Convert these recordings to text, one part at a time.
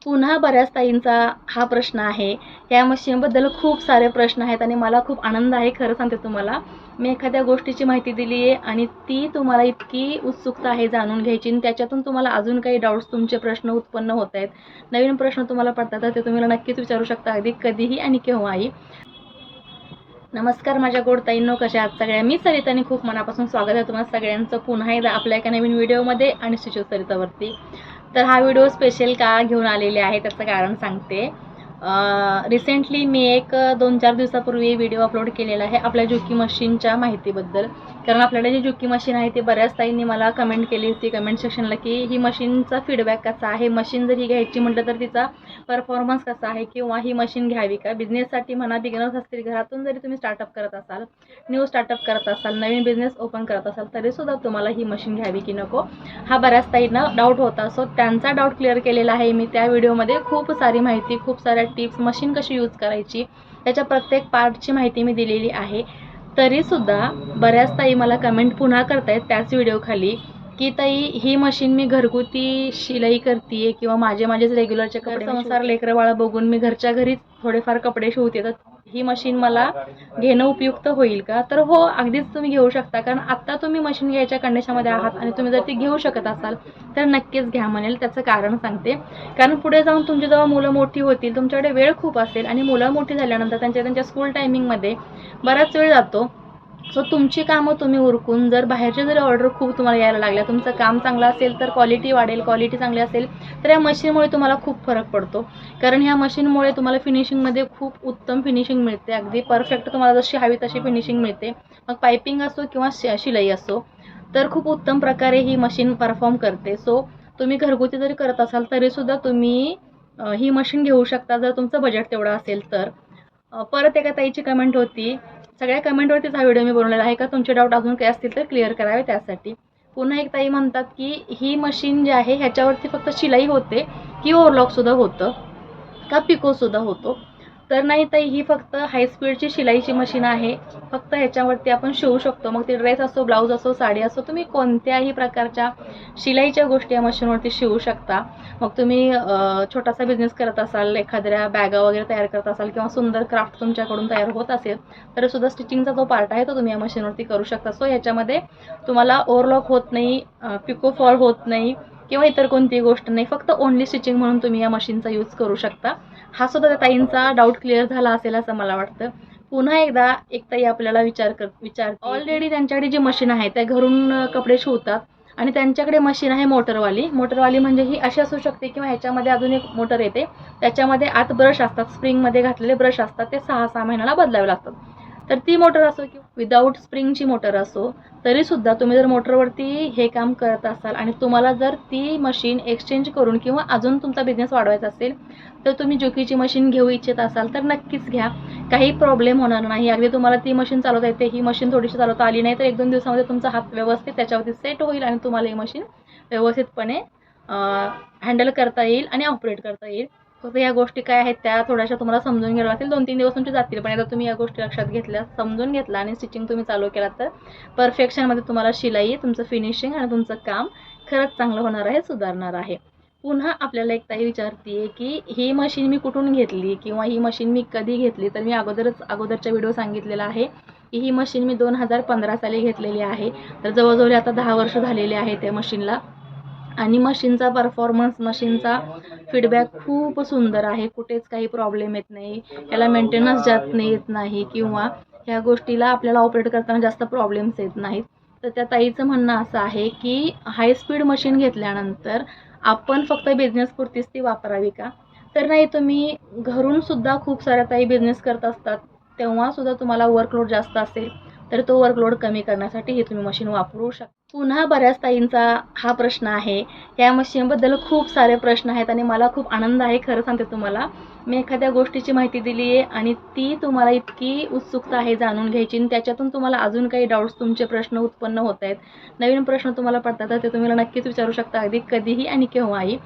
पुन्हा बऱ्याच ताईंचा हा प्रश्न आहे. या मशीनबद्दल खूप सारे प्रश्न आहेत आणि मला खूप आनंद आहे. खरं सांगते तुम्हाला, मी एखाद्या गोष्टीची माहिती दिली आहे आणि ती तुम्हाला इतकी उत्सुकता आहे जाणून घ्यायची आणि त्याच्यातून तुम्हाला अजून काही डाऊट्स, तुमचे प्रश्न उत्पन्न होत आहेत, नवीन प्रश्न तुम्हाला पडतात, तर ते तुम्ही मला नक्कीच विचारू शकता, अगदी कधीही आणि केव्हाही. नमस्कार माझ्या गोड ताईंनो, कशा आहात सगळ्या? मी सरितानी खूप मनापासून स्वागत आहे तुम्हाला सगळ्यांचं पुन्हा एकदा आपल्या एका नवीन व्हिडिओमध्ये आणि सुचित सरितावरती. तर हा व्हिडिओ स्पेशल का घेऊन आलेले आहे त्याचं कारण सांगते. रिसेंटली मी एक 2-4 दिवसापूर्वी व्हिडिओ अपलोड केलेला आहे आपल्या जुकी मशीनच्या माहितीबद्दल. कारण आपल्याकडे जी जुकी मशीन आहे ती बऱ्याच ताईंनी मला कमेंट केली होती कमेंट सेक्शनला की ही मशीनचा फीडबॅक कसा आहे, मशीन जर ही घ्यायची म्हटलं तर तिचा परफॉर्मन्स कसा आहे, किंवा ही मशीन घ्यावी का. बिझनेससाठी म्हणा, बिगिनर्स असतील, घरातून जरी तुम्ही स्टार्टअप करत असाल, न्यू स्टार्टअप करत असाल, नवीन बिझनेस ओपन करत असाल, तरीसुद्धा तुम्हाला ही मशीन घ्यावी की नको हा बऱ्याच ताईंना डाऊट होता. सो त्यांचा डाऊट क्लिअर केलेला आहे मी त्या व्हिडिओमध्ये. खूप सारी माहिती, खूप साऱ्या टिप्स, मशीन कशी यूज करायची त्याच्या प्रत्येक पार्टची माहिती मी दिलेली आहे. तरीसुद्धा बऱ्याच ताई मला कमेंट पुन्हा करतायत त्याच व्हिडिओखाली की ताई, ही मशीन मी घरगुती शिलाई करते किंवा माझेच रेग्युलरचे कपडे, संसार, लेकरं बाळं बघून मी घरच्या घरीच थोडेफार कपडे शिवते, तर ही मशीन मला घेणं उपयुक्त होईल का? तर हो, अगदीच तुम्ही घेऊ शकता. कारण आत्ता तुम्ही मशीन घ्यायच्या कंडिशनमध्ये आहात आणि तुम्ही जर ती घेऊ शकत असाल तर नक्कीच घ्या म्हणेल. त्याचं कारण सांगते. कारण पुढे जाऊन तुमची जेव्हा मुलं मोठी होतील, तुमच्याकडे वेळ खूप असेल आणि मुलं मोठी झाल्यानंतर त्यांच्या स्कूल टायमिंगमध्ये बराच वेळ जातो. सो तुमची कामं तुम्ही उरकून जर बाहेरच्या जरी ऑर्डर खूप तुम्हाला यायला लागल्या, तुमचं काम चांगलं असेल तर क्वालिटी वाढेल, क्वालिटी चांगली असेल तर या मशीनमुळे तुम्हाला खूप फरक पडतो. कारण ह्या मशीनमुळे तुम्हाला फिनिशिंगमध्ये खूप उत्तम फिनिशिंग मिळते. अगदी परफेक्ट तुम्हाला जशी हवी तशी फिनिशिंग मिळते. मग पायपिंग असो किंवा शिलाई असो, तर खूप उत्तम प्रकारे ही मशीन परफॉर्म करते. सो तुम्ही घरगुती जरी करत असाल तरीसुद्धा तुम्ही ही मशीन घेऊ शकता जर तुमचं बजेट तेवढं असेल तर. परत एका ताईची कमेंट होती, सगळ्या कमेंटवरतीच हा व्हिडिओ मी बनवलेला आहे का तुमचे डाऊट अजून काही असतील तर क्लिअर करावे त्यासाठी. पुन्हा एक ताई म्हणतात की ही मशीन जी आहे ह्याच्यावरती फक्त शिलाई होते की ओव्हरलॉकसुद्धा होतं का पिकोसुद्धा होतो? तर नाही ताई, ही फक्त हाय स्पीडची शिलाईची मशीन आहे. फक्त ह्याच्यावरती आपण शिवू शकतो. मग ते ड्रेस असो, ब्लाऊज असो, साडी असो, तुम्ही कोणत्याही प्रकारच्या शिलाईच्या गोष्टी या मशीनवरती शिवू शकता. मग तुम्ही छोटासा बिझनेस करत असाल, एखाद्या बॅगा वगैरे तयार करत असाल किंवा सुंदर क्राफ्ट तुमच्याकडून तयार होत असेल तर सुद्धा स्टिचिंगचा जो पार्ट आहे तो तुम्ही या मशीनवरती करू शकता. सो ह्याच्यामध्ये तुम्हाला ओव्हरलॉक होत नाही, पिको फॉल होत नाही किंवा इतर कोणतीही गोष्ट नाही. फक्त ओन्ली स्टिचिंग म्हणून तुम्ही या मशीनचा यूज करू शकता. हा सुद्धा त्या ताईंचा डाऊट क्लिअर झाला असेल असं मला वाटतं. पुन्हा एकदा एक ताई आपल्याला विचारते, ऑलरेडी त्यांच्याकडे जी मशीन आहे त्या घरून कपडे शिवतात आणि त्यांच्याकडे मशीन आहे मोटरवाली म्हणजे ही अशी असू शकते किंवा ह्याच्यामध्ये अजून एक मोटर येते, त्याच्यामध्ये आत ब्रश असतात, स्प्रिंगमध्ये घातलेले ब्रश असतात, ते 6-6 महिन्याला बदलावे लागतात. तर ती मोटर असो किंवा विदाऊट स्प्रिंगची मोटर असो, तरीसुद्धा तुम्ही जर मोटरवरती हे काम करत असाल आणि तुम्हाला जर ती मशीन एक्सचेंज करून किंवा अजून तुमचा बिझनेस वाढवायचा असेल तर तुम्ही जुकीची मशीन घेऊ इच्छित असाल तर नक्कीच घ्या. काही प्रॉब्लेम होणार नाही. अगदी तुम्हाला ती मशीन चालवता येते, ही मशीन थोडीशी चालवता आली नाही तर 1-2 दिवसामध्ये तुमचा हात व्यवस्थित त्याच्यावरती सेट होईल आणि तुम्हाला ही मशीन व्यवस्थितपणे हँडल करता येईल आणि ऑपरेट करता येईल. फक्त या गोष्टी काय आहेत त्या थोड्याशा तुम्हाला समजून घ्याव्या लागतील. 2-3 दिवस तुमचे जातील, पण एकदा तुम्ही या गोष्टी लक्षात घेतल्या, समजून घेतला आणि स्टिचिंग तुम्ही चालू केलात तर परफेक्शनमध्ये तुम्हाला शिलाई, तुमचं फिनिशिंग आणि तुमचं काम खरंच चांगलं होणार आहे, सुधारणार आहे. पुन्हा आपल्याला एक ताई विचारते की ही मशीन मी कुठून घेतली किंवा ही मशीन मी कधी घेतली. तर मी अगोदरच्या व्हिडिओ सांगितलेला आहे की ही मशीन मी 2015 साली घेतलेली आहे. तर जवळजवळ आता 10 वर्ष झालेले आहे त्या मशीनला आणि मशीनचा परफॉर्मन्स, मशीनचा फीडबॅक खूप सुंदर आहे. कुठेच काही प्रॉब्लेम येत नाही, याला मेंटेनन्स जात नाही येत नाही किंवा ह्या गोष्टीला आपल्याला ऑपरेट करताना जास्त प्रॉब्लेम्स येत नाहीत. तर त्या ताईचं म्हणणं असं आहे की हाय स्पीड मशीन घेतल्यानंतर आपण फक्त बिझनेसपुरतीच ती वापरावी का? तर नाही, तुम्ही घरून सुद्धा खूप साऱ्या ताई बिझनेस करत असतात, तेव्हा सुद्धा तुम्हाला वर्कलोड जास्त असेल तर तो वर्कलोड कमी करण्यासाठी ही तुम्ही मशीन वापरू शकता. पुन्हा बऱ्याच ताईंचा हा प्रश्न आहे. या मशीनबद्दल खूप सारे प्रश्न आहेत आणि मला खूप आनंद आहे. खरं सांगते तुम्हाला, मी एखाद्या गोष्टीची माहिती दिली आहे आणि ती तुम्हाला इतकी उत्सुकता आहे जाणून घ्यायची आणि त्याच्यातून तुम्हाला अजून काही डाऊट्स, तुमचे प्रश्न उत्पन्न होत आहेत, नवीन प्रश्न तुम्हाला पडतात, तर ते तुम्ही मला नक्कीच विचारू शकता, अगदी कधीही आणि केव्हाही.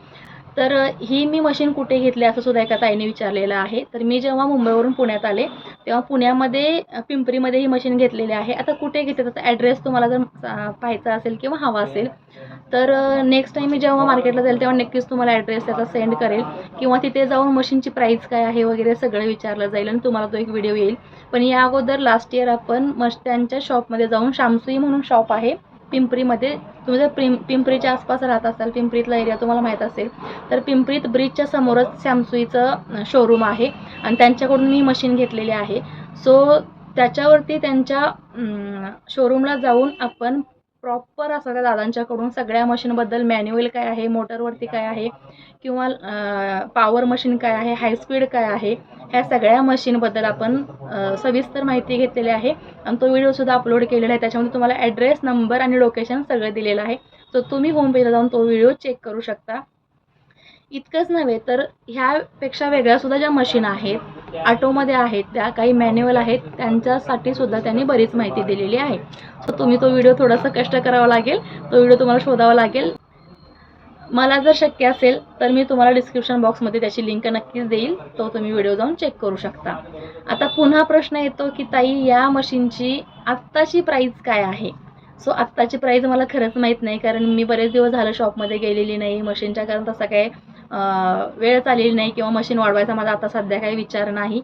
तर ही मी मशीन कुठे घेतली असं सुद्धा एका ताईने विचारलेलं आहे. तर मी जेव्हा मुंबईवरून पुण्यात आले तेव्हा पुण्यामध्ये पिंपरीमध्ये ही मशीन घेतलेली आहे. आता कुठे घेतली त्याचा ॲड्रेस तुम्हाला जर पाहायचा असेल किंवा हवा असेल तर नेक्स्ट टाईम मी जेव्हा मार्केटला जाईल तेव्हा नक्कीच तुम्हाला ॲड्रेस त्याचा सेंड करेल किंवा तिथे जाऊन मशीनची प्राईस काय आहे वगैरे सगळं विचारलं जाईल आणि तुम्हाला तो एक व्हिडिओ येईल. पण या अगोदर लास्ट इयर आपण त्यांच्या शॉपमध्ये जाऊन शामसुई म्हणून शॉप आहे पिंपरीमध्ये. तुम्ही जर पिंपरीच्या आसपास राहत असाल, पिंपरीतला एरिया तुम्हाला माहीत असेल तर पिंपरीत ब्रिजच्या समोरच शामसुईचं शोरूम आहे आणि त्यांच्याकडून मी मशीन घेतलेली आहे. सो त्याच्यावरती त्यांच्या शोरूमला जाऊन आपण प्रॉपर असं त्या दादांच्याकडून सगळ्या मशीनबद्दल मॅन्युअल काय आहे, मोटरवरती काय आहे किंवा पॉवर मशीन काय आहे, हायस्पीड काय आहे, ह्या सगळ्या मशीनबद्दल आपण सविस्तर माहिती घेतलेली आहे आणि तो व्हिडिओसुद्धा अपलोड केलेला आहे. त्याच्यामध्ये तुम्हाला ॲड्रेस, नंबर आणि लोकेशन सगळं दिलेलं आहे. तर तुम्ही होम पेजला जाऊन तो व्हिडिओ चेक करू शकता. इतकंच नव्हे तर ह्यापेक्षा वेगळ्यासुद्धा ज्या मशीन आहेत ऑटोमध्ये आहेत, त्या काही मॅन्युअल आहेत, त्यांच्यासाठी सुद्धा त्यांनी बरीच माहिती दिलेली आहे. सो तुम्ही तो व्हिडिओ थोडासा कष्ट करावा लागेल, तो व्हिडिओ तुम्हाला शोधावा लागेल. मला जर शक्य असेल तर मी तुम्हाला डिस्क्रिप्शन बॉक्समध्ये त्याची लिंक नक्कीच देईल, तो तुम्ही व्हिडिओ जाऊन चेक करू शकता. आता पुन्हा प्रश्न येतो की ताई या मशीनची आत्ताची प्राईस काय आहे. सो आत्ताची प्राईस मला खरंच माहीत नाही, कारण मी बरेच दिवस झालं शॉपमध्ये गेलेली नाही मशीनच्या, कारण तसा काही वेळ चाललेली नाही किंवा मशीन वाढवायचा माझा आता सध्या काही विचार नाही.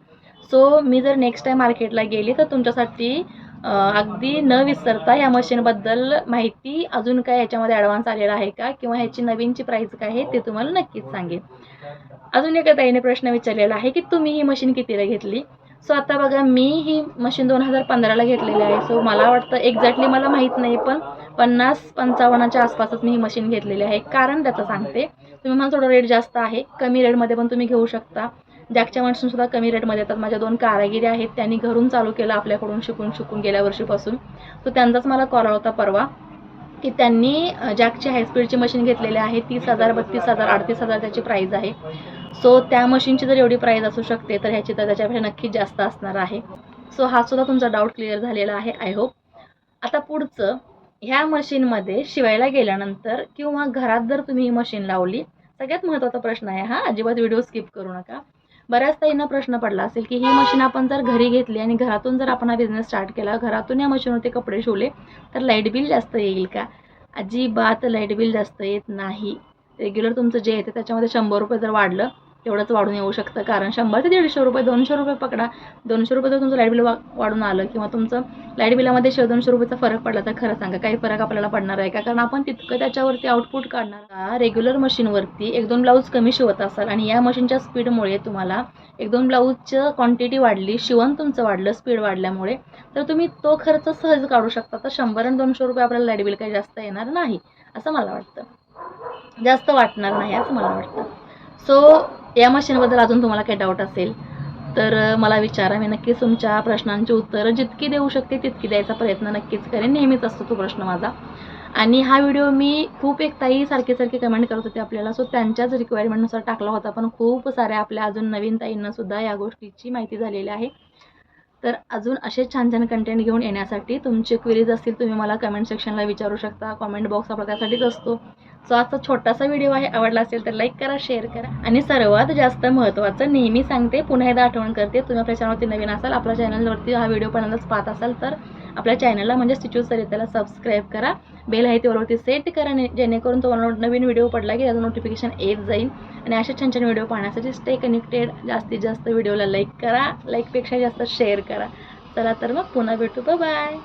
सो मी जर नेक्स्ट टाईम मार्केटला गेली तर तुमच्यासाठी अगदी न विसरता या मशीनबद्दल माहिती अजून काय ह्याच्यामध्ये ॲडव्हान्स आलेला आहे का किंवा ह्याची नवीनची प्राईस काय आहे ते तुम्हाला नक्कीच सांगेन. अजून एका ताईने प्रश्न विचारलेला आहे की तुम्ही ही मशीन कितीला घेतली. सो आता बघा, मी ही मशीन 2015ला घेतलेली आहे. सो मला वाटतं एक्झॅक्टली मला माहीत नाही, पण 50-55च्या आसपासच मी ही मशीन घेतलेली आहे. कारण त्याचं सांगते, तुम्ही मला थोडं रेट जास्त आहे, कमी रेटमध्ये पण तुम्ही घेऊ शकता. जॅकच्या मशीनसुद्धा कमी रेटमध्ये येतात. माझ्या 2 कारागिरी आहेत, त्यांनी घरून चालू केलं आपल्याकडून शिकून गेल्या वर्षीपासून. तो त्यांचाच मला कॉल आला होता परवा की त्यांनी जॅकची हायस्पीडची मशीन घेतलेली आहे. 30,000, 32,000, 38,000 त्याची प्राईज आहे. सो त्या मशीनची जर एवढी प्राईज असू शकते तर ह्याची तर त्याच्यापेक्षा नक्कीच जास्त असणार आहे. सो हा सुद्धा तुमचा डाऊट क्लिअर झालेला आहे आय होप. आता पुढचं, ह्या मशीनमध्ये शिवायला गेल्यानंतर किंवा घरात जर तुम्ही ही मशीन लावली, सगळ्यात महत्त्वाचा प्रश्न आहे हा, अजिबात व्हिडिओ स्किप करू नका. बऱ्याच ताईंना प्रश्न पडला असेल की ही मशीन आपण जर घरी घेतली आणि घरातून जर आपण हा बिझनेस स्टार्ट केला, घरातून या मशीनवरती कपडे शिवले तर लाईट बिल जास्त येईल का. अजिबात लाईट बिल जास्त येत नाही. रेग्युलर तुमचं जे येते त्याच्यामध्ये 100 रुपये जर वाढलं तेवढंच वाढून येऊ शकतं, कारण 100 ते 150 रुपये, 200 रुपये पकडा, 200 रुपये जर तुमचं लाईट बिल वाढून आलं किंवा तुमचं लाईट बिलामध्ये 100-200 रुपयेचा फरक पडला तर खरं सांगा काही फरक आपल्याला पडणार आहे का. कारण आपण तितकं त्याच्यावरती आउटपुट काढणार. रेग्युलर मशीनवरती 1-2 ब्लाऊज कमी शिवत असाल आणि या मशीनच्या स्पीडमुळे तुम्हाला 1-2 ब्लाऊजचं क्वांटिटी वाढली, शिवण तुमचं वाढलं स्पीड वाढल्यामुळे, तर तुम्ही तो खर्च सहज काढू शकता. तर 100 आणि 200 रुपये आपल्याला लाईट बिल काही जास्त येणार नाही असं मला वाटतं, जास्त वाटणार नाही असं मला वाटतं. सो या मशीनबद्दल अजून तुम्हाला काही डाऊट असेल तर मला विचारा. मी नक्कीच तुमच्या प्रश्नांची उत्तरं जितकी देऊ शकते तितकी द्यायचा प्रयत्न नक्कीच करेन. नेहमीच असतो तो प्रश्न माझा. आणि हा व्हिडिओ मी खूप एक ताई सारखे कमेंट करत होते आपल्याला, सो त्यांच्याच रिक्वायरमेंटनुसार टाकला होता. पण खूप साऱ्या आपल्या अजून नवीन ताईंनासुद्धा या गोष्टीची माहिती झालेली आहे. तर अजून असे छान छान कंटेंट घेऊन येण्यासाठी तुमचे क्वेरीज असतील तुम्ही मला कमेंट सेक्शनला विचारू शकता. कमेंट बॉक्स आपला त्यासाठीच असतो. सो आजचा छोटासा व्हिडिओ आहे, आवडला असेल तर लाईक करा, शेअर करा आणि सर्वात जास्त महत्त्वाचं नेहमी सांगते, पुन्हा एकदा आठवण करते, तुम्ही आपल्या चॅनलवरती नवीन असाल, आपल्या चॅनलवरती हा व्हिडिओ पहिल्यांदाच पाहत असाल तर आपल्या चॅनलला म्हणजे स्टिचू सरिताला सबस्क्राईब करा, बेल आहे त्यावरती सेट करा, जेणेकरून तुम्हाला नवीन व्हिडिओ पडला की त्याचं नोटिफिकेशन येत जाईल. आणि अशा छान छान व्हिडिओ पाहण्यासाठी स्टे कनेक्टेड. जास्तीत जास्त व्हिडिओला लाईक करा, लाईकपेक्षा जास्त शेअर करा. चला तर मग पुन्हा भेटू, बाय बाय.